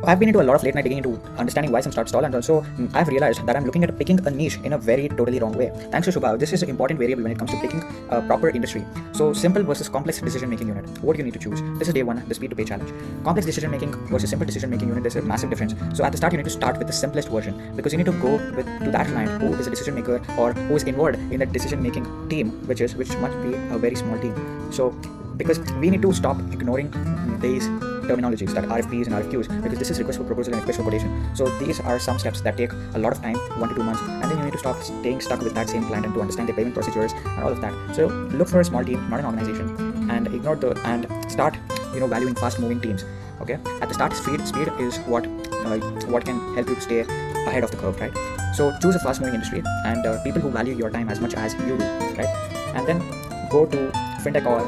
I've been into a lot of late night digging into understanding why some start stall, and also I've realized that I'm looking at picking a niche in a very totally wrong way. Thanks to Shubha, this is an important variable when it comes to picking a proper industry. So simple versus complex decision making unit. What do you need to choose? This is day one, the speed to pay challenge. Complex decision making versus simple decision making unit, there's a massive difference. So at the start, you need to start with the simplest version because you need to go to that client who is a decision maker or who is involved in the decision making team, which must be a very small team. So because we need to stop ignoring these terminologies that RFPs and RFQs, because this is request for proposal and request for quotation. So these are some steps that take a lot of time, 1 to 2 months, and then you need to stop staying stuck with that same client and to understand the payment procedures and all of that. So look for a small team, not an organization, and start valuing fast moving teams. Okay, at the start, speed is what can help you to stay ahead of the curve, right? So choose a fast moving industry and people who value your time as much as you do, right? And then go to fintech or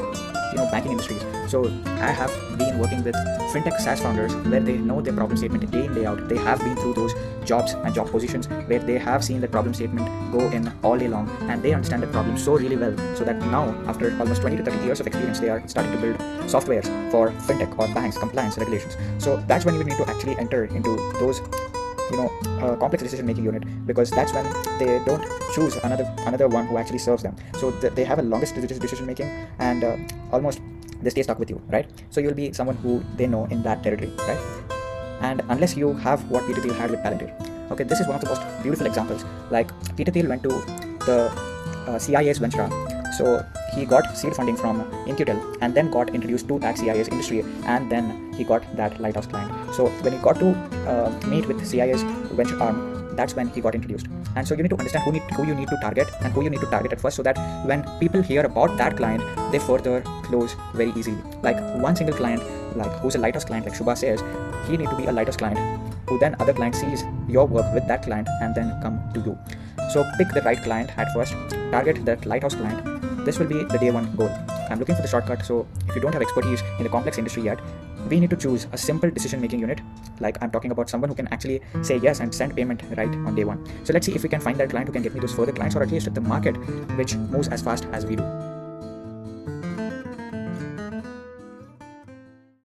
banking industries. So I have been working with fintech SaaS founders where they know their problem statement day in day out. They have been through those jobs and job positions where they have seen the problem statement go in all day long, and they understand the problem so really well, so that now after almost 20 to 30 years of experience, they are starting to build softwares for fintech or banks, compliance, regulations. So that's when you need to actually enter into those complex decision making unit, because that's when they don't choose another one who actually serves them. So they have a longest decision making, and almost they stay stuck with you, right? So you'll be someone who they know in that territory, right? And unless you have what Peter Thiel had with Palantir. Okay, this is one of the most beautiful examples. Like Peter Thiel went to the CIA's venture. So he got seed funding from In-Q-Tel and then got introduced to that CIA's industry, and then he got that lighthouse client. So when he got to meet with CIA's venture arm, that's when he got introduced. And so you need to understand who you need to target and who you need to target at first, so that when people hear about that client, they further close very easily. Like one single client, like who's a lighthouse client, like Shubha says, he need to be a lighthouse client who then other client sees your work with that client and then come to you. So pick the right client at first, target that lighthouse client. This will be the day one goal. I'm looking for the shortcut. So if you don't have expertise in the complex industry yet, we need to choose a simple decision making unit. Like I'm talking about someone who can actually say yes and send payment right on day one. So let's see if we can find that client who can get me those further clients, or at least the market which moves as fast as we do.